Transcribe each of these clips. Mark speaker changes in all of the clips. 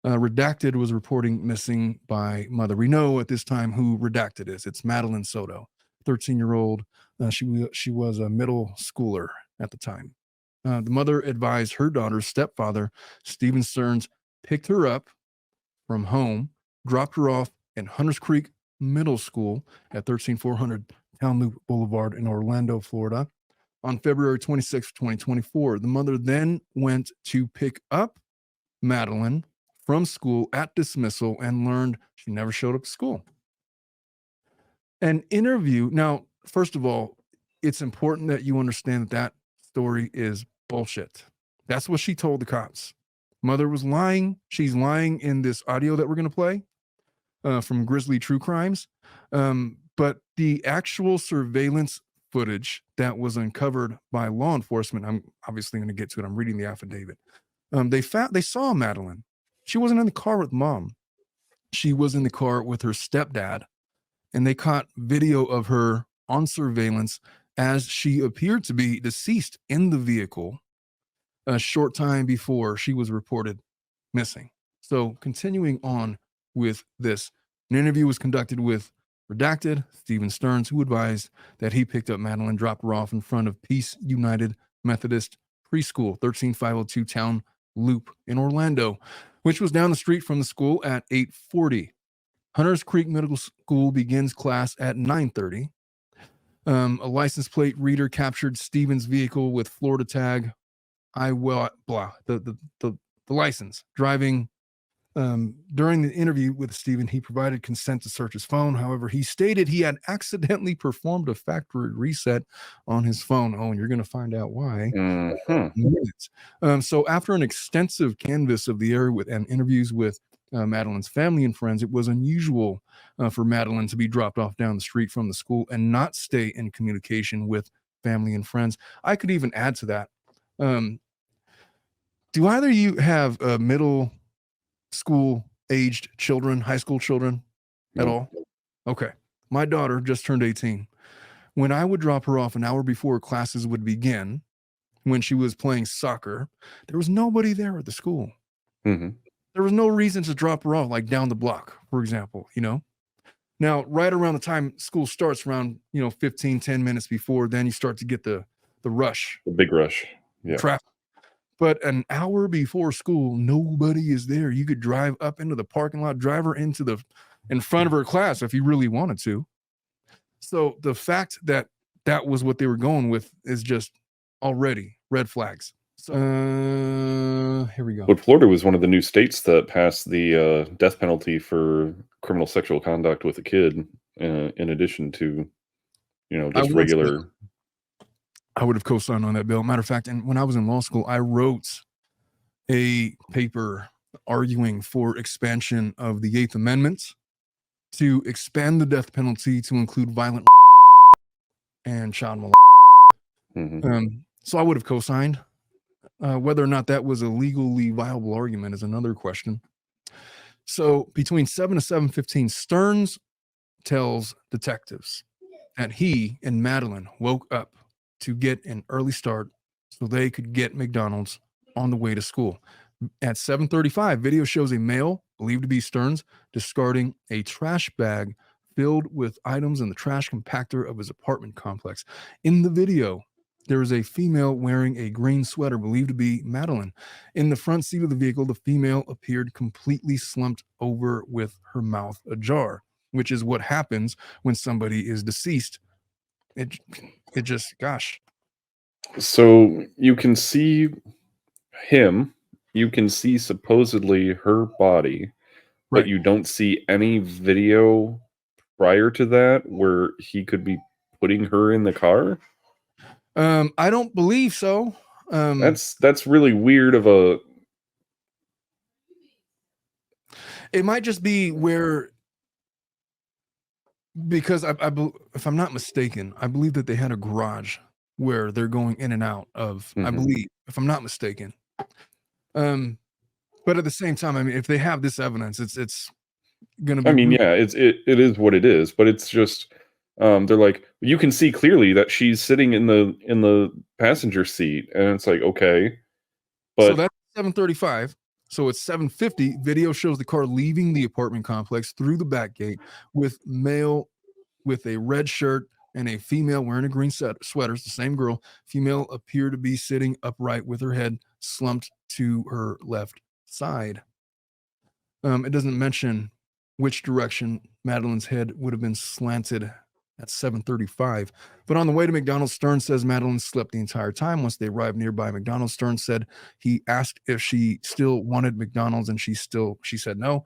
Speaker 1: Redacted was reporting missing by mother. We know at this time who Redacted is. It's Madeline Soto, 13-year-old. She was a middle schooler at the time. The mother advised her daughter's stepfather, Stephen Stearns, picked her up from home, dropped her off in Hunters Creek Middle School at 13400 Town Loop Boulevard in Orlando, Florida, on February 26, 2024. The mother then went to pick up Madeline from school at dismissal and learned she never showed up to school. An interview. Now, first of all, it's important that you understand that story is bullshit. That's what she told the cops. Mother was lying. She's lying in this audio that we're going to play from Grizzly True Crimes. But the actual surveillance footage that was uncovered by law enforcement, I'm obviously going to get to it. I'm reading the affidavit. They saw Madeline. She wasn't in the car with mom. She was in the car with her stepdad, and they caught video of her on surveillance as she appeared to be deceased in the vehicle a short time before she was reported missing. So continuing on with this, an interview was conducted with Redacted, Stephen Stearns, who advised that he picked up Madeline, dropped her off in front of Peace United Methodist Preschool, 13502 Town Loop in Orlando, which was down the street from the school at 8:40. Hunters Creek Middle School begins class at 9:30. A license plate reader captured Stephen's vehicle with Florida tag the license. Driving during the interview with Stephen, he provided consent to search his phone. However, he stated he had accidentally performed a factory reset on his phone. Oh, and you're going to find out why. So after an extensive canvass of the area and interviews with Madeline's family and friends, it was unusual for Madeline to be dropped off down the street from the school and not stay in communication with family and friends. I could even add to that. Do either of you have middle school aged children, high school children at all? Okay. My daughter just turned 18. When I would drop her off an hour before classes would begin, when she was playing soccer, there was nobody there at the school.
Speaker 2: Mm-hmm.
Speaker 1: There was no reason to drop her off, like down the block, for example, Now, right around the time school starts, around, 10 minutes before, then you start to get the rush.
Speaker 2: The big rush. Yeah.
Speaker 1: Traffic. But an hour before school, nobody is there. You could drive up into the parking lot, drive her in front of her class if you really wanted to. So the fact that that was what they were going with is just already red flags. So here we go.
Speaker 2: But Florida was one of the new states that passed the death penalty for criminal sexual conduct with a kid, in addition to, just regular.
Speaker 1: I would have co-signed on that bill. Matter of fact, and when I was in law school, I wrote a paper arguing for expansion of the 8th Amendment to expand the death penalty to include violent and child molestation.
Speaker 2: Mm-hmm.
Speaker 1: So I would have co-signed. Whether or not that was a legally viable argument is another question. So between 7 to 7:15, Stearns tells detectives that he and Madeline woke up to get an early start so they could get McDonald's on the way to school. At 7:35, video shows a male, believed to be Stearns, discarding a trash bag filled with items in the trash compactor of his apartment complex. In the video, there is a female wearing a green sweater, believed to be Madeline. In the front seat of the vehicle, the female appeared completely slumped over with her mouth ajar, which is what happens when somebody is deceased. It just, gosh.
Speaker 2: So you can see him, you can see supposedly her body,
Speaker 1: Right.
Speaker 2: but you don't see any video prior to that where he could be putting her in the car?
Speaker 1: I don't believe so.
Speaker 2: That's really weird of a...
Speaker 1: It might just be where... Because if I'm not mistaken, I believe that they had a garage where they're going in and out of, I believe, if I'm not mistaken. But at the same time, I mean, if they have this evidence, it's going to be...
Speaker 2: I mean, yeah, it is what it is, but it's just, they're like, you can see clearly that she's sitting in the passenger seat, and it's like, okay. But
Speaker 1: so that's 7:35. So at 7:50, video shows the car leaving the apartment complex through the back gate with male with a red shirt and a female wearing a green sweater. It's the same girl. Female appeared to be sitting upright with her head slumped to her left side. It doesn't mention which direction Madeline's head would have been slanted at 7:35. But on the way to McDonald's, Stern says Madeline slept the entire time. Once they arrived nearby McDonald's, Stern said he asked if she still wanted McDonald's, and she said no.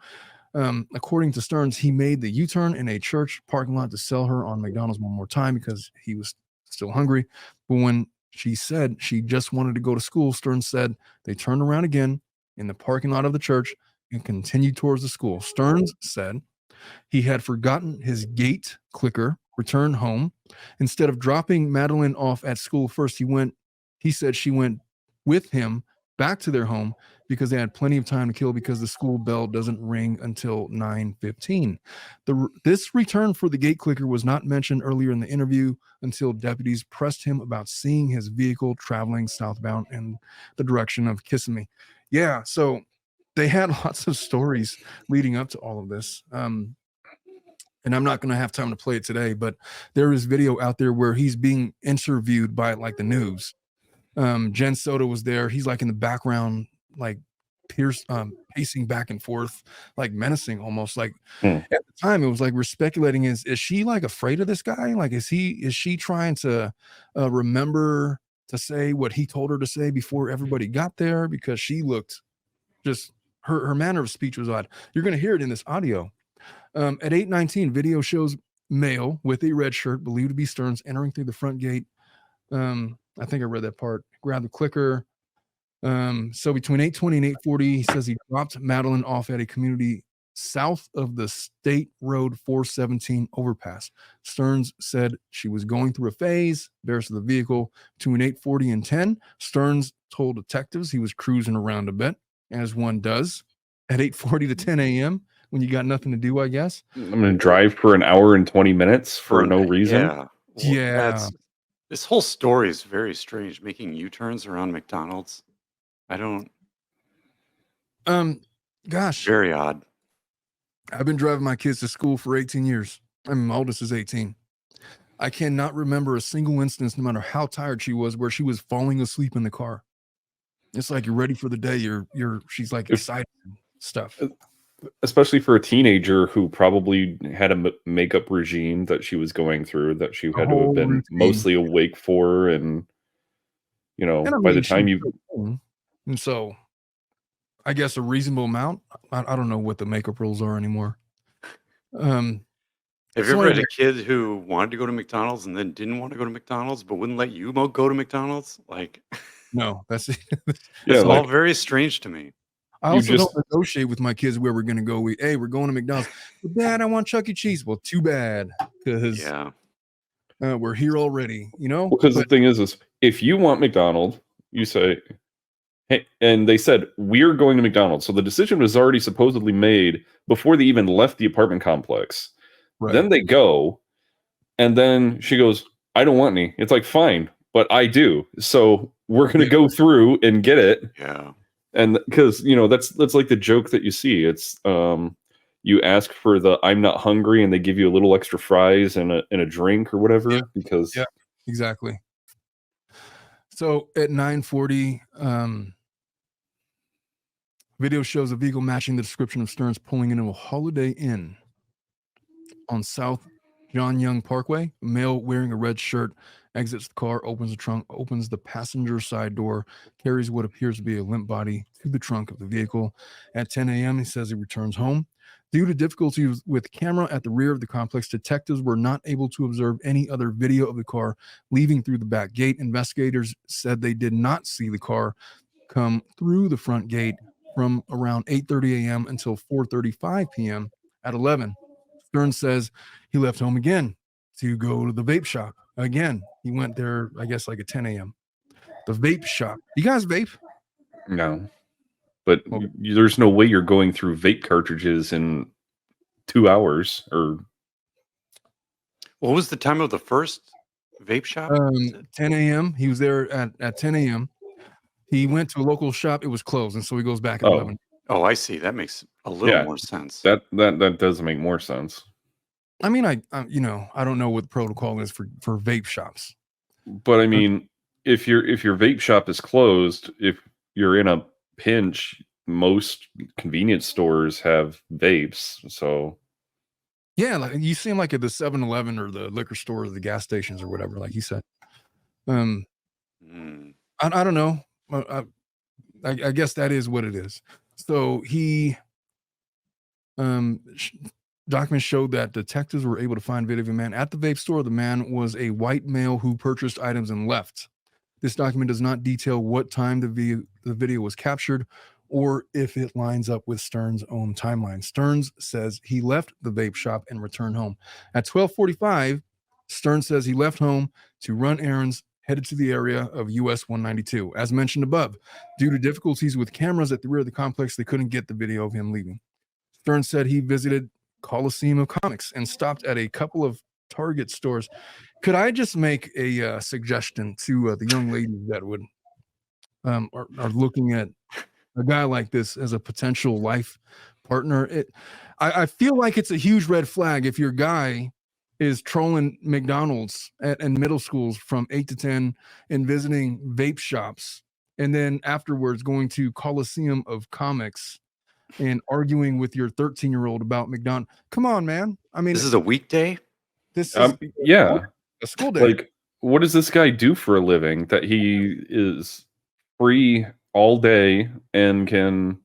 Speaker 1: According to Stearns, he made the U-turn in a church parking lot to sell her on McDonald's one more time because he was still hungry. But when she said she just wanted to go to school, Stearns said they turned around again in the parking lot of the church and continued towards the school. Stearns said he had forgotten his gate clicker, returned home. Instead of dropping Madeline off at school first, he said she went with him back to their home because they had plenty of time to kill because the school bell doesn't ring until 9:15. This return for the gate clicker was not mentioned earlier in the interview until deputies pressed him about seeing his vehicle traveling southbound in the direction of Kissimmee. Yeah, so they had lots of stories leading up to all of this. And I'm not going to have time to play it today, but there is video out there where he's being interviewed by like the news. Jen Soto was there. He's like in the background, like pacing back and forth, like menacing almost. Like at the time, it was like we're speculating: is she like afraid of this guy? Like is she trying to remember to say what he told her to say before everybody got there? Because she looked just her manner of speech was odd. You're going to hear it in this audio. At 8:19, video shows male with a red shirt, believed to be Stearns, entering through the front gate. I think I read that part. Grab the clicker. So between 8:20 and 8:40, he says he dropped Madeline off at a community south of the State Road 417 overpass. Stearns said she was going through a phase, embarrassed of the vehicle. Between 8:40 and 10, Stearns told detectives he was cruising around a bit, as one does. At 8:40 to 10 a.m., when you got nothing to do, I guess.
Speaker 2: I'm going to drive for an hour and 20 minutes for no reason.
Speaker 3: Yeah. Well,
Speaker 1: Yeah.
Speaker 3: This whole story is very strange. Making U-turns around McDonald's. I don't.
Speaker 1: Gosh,
Speaker 3: Very odd.
Speaker 1: I've been driving my kids to school for 18 years. I mean, my oldest is 18. I cannot remember a single instance, no matter how tired she was, where she was falling asleep in the car. It's like you're ready for the day. She's like excited and stuff.
Speaker 2: Especially for a teenager who probably had a makeup regime that she was going through, that she had to have been mostly awake for, and by the time you,
Speaker 1: and so I guess a reasonable amount. I don't know what the makeup rules are anymore.
Speaker 3: Have you ever had a kid who wanted to go to McDonald's and then didn't want to go to McDonald's, but wouldn't let you go to McDonald's? Like,
Speaker 1: no, that's
Speaker 3: it's all very strange to me.
Speaker 1: I also don't negotiate with my kids where we're going to go. We're going to McDonald's. But Dad, I want Chuck E. Cheese. Well, too bad, because we're here already.
Speaker 2: Because the thing is if you want McDonald's, you say, hey, and they said we're going to McDonald's. So the decision was already supposedly made before they even left the apartment complex. Right. Then they go, and then she goes, I don't want any. It's like, fine, but I do. So we're going to go through and get it.
Speaker 3: Yeah.
Speaker 2: And because that's like the joke that you see. It's you ask for the I'm not hungry, and they give you a little extra fries and a drink or whatever. Because
Speaker 1: exactly. So at 9:40, video shows a vehicle matching the description of Stearns pulling into a Holiday Inn on South John Young Parkway. A male wearing a red shirt exits the car, opens the trunk, opens the passenger side door, carries what appears to be a limp body to the trunk of the vehicle. At 10 a.m., he says he returns home. Due to difficulties with camera at the rear of the complex, detectives were not able to observe any other video of the car leaving through the back gate. Investigators said they did not see the car come through the front gate from around 8:30 a.m. until 4:35 p.m. At 11. Stearns says he left home again to go to the vape shop. Again, he went there, I guess, like at 10 a.m. The vape shop. You guys vape?
Speaker 2: No. But there's no way you're going through vape cartridges in 2 hours. Or
Speaker 3: what was the time of the first vape shop?
Speaker 1: 10 a.m. He was there at 10 a.m. He went to a local shop. It was closed, and so he goes back at 11.
Speaker 3: Oh, I see. That makes a little more sense.
Speaker 2: That does make more sense.
Speaker 1: I mean, I I don't know what the protocol is for vape shops.
Speaker 2: But I mean, if your vape shop is closed, if you're in a pinch, most convenience stores have vapes. So
Speaker 1: Yeah, like you see them like at the 7-Eleven or the liquor store or the gas stations or whatever, like you said. I don't know. I guess that is what it is. So documents showed that detectives were able to find video of a man at the vape store. The man was a white male who purchased items and left. This document does not detail what time the video was captured or if it lines up with Stern's own timeline. Stearns says he left the vape shop and returned home. At 12:45, Stern says he left home to run errands, headed to the area of US 192. As mentioned above, due to difficulties with cameras at the rear of the complex, they couldn't get the video of him leaving. Stern said he visited Coliseum of Comics and stopped at a couple of Target stores. Could I just make a suggestion to the young ladies that would are looking at a guy like this as a potential life partner? I feel like it's a huge red flag if your guy is trolling McDonald's and middle schools from 8 to 10 and visiting vape shops, and then afterwards going to Coliseum of Comics and arguing with your 13-year-old about McDonald's. Come on, man. I mean,
Speaker 3: this is a weekday.
Speaker 1: This is
Speaker 2: yeah,
Speaker 1: a school day.
Speaker 2: Like, what does this guy do for a living that he is free all day and can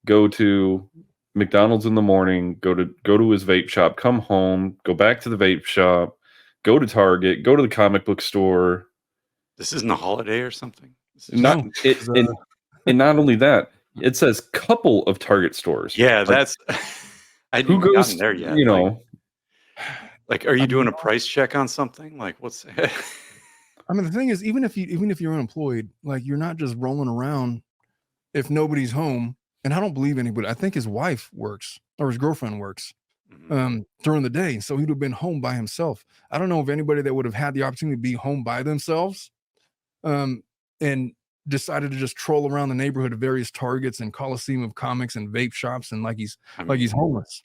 Speaker 2: go to McDonald's in the morning, go to his vape shop, come home, go back to the vape shop, go to Target, go to the comic book store?
Speaker 3: This isn't a holiday or something.
Speaker 2: And not only that, it says couple of Target stores.
Speaker 3: Yeah, that's I
Speaker 2: who
Speaker 3: haven't
Speaker 2: goes
Speaker 3: gotten there yet.
Speaker 2: You know,
Speaker 3: like, are you doing a price check on something? Like, what's?
Speaker 1: I mean, the thing is, even if you're unemployed, like you're not just rolling around if nobody's home. And I don't believe anybody. I think his wife works or his girlfriend works during the day, so he'd have been home by himself. I don't know of anybody that would have had the opportunity to be home by themselves, and decided to just troll around the neighborhood of various Targets and Coliseum of Comics and vape shops, and like he's homeless.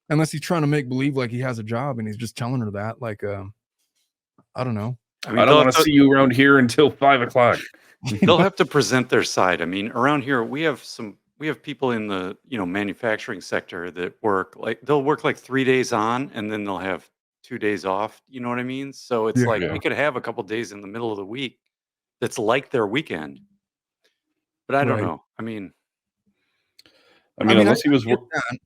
Speaker 1: Unless he's trying to make believe like he has a job and he's just telling her that, like, I don't know.
Speaker 2: I don't want to see you around here until 5 o'clock.
Speaker 3: They'll have to present their side. I mean, around here we have people in the manufacturing sector that they'll work like 3 days on and then they'll have 2 days off. You know what I mean? So it's we could have a couple days in the middle of the week that's like their weekend. But I don't know. I mean,
Speaker 2: unless he was,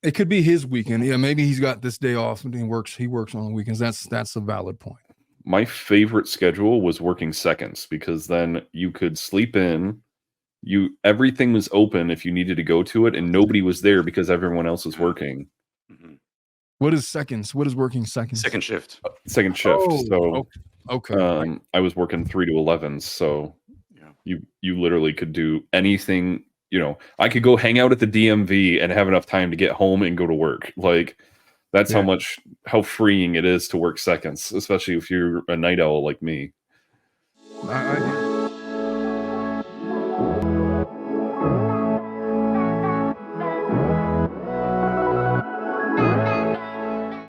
Speaker 1: it could be his weekend. Yeah, maybe he's got this day off and he works on the weekends. That's a valid point.
Speaker 2: My favorite schedule was working seconds because then you could sleep in. Everything was open if you needed to go to it, and nobody was there because everyone else was working.
Speaker 1: What is seconds? What is working seconds?
Speaker 3: Second shift.
Speaker 2: Second shift.
Speaker 1: Okay.
Speaker 2: I was working 3 to 11, so you literally could do anything. I could go hang out at the DMV and have enough time to get home and go to work. Like, that's how freeing it is to work seconds, especially if you're a night owl like me.
Speaker 1: I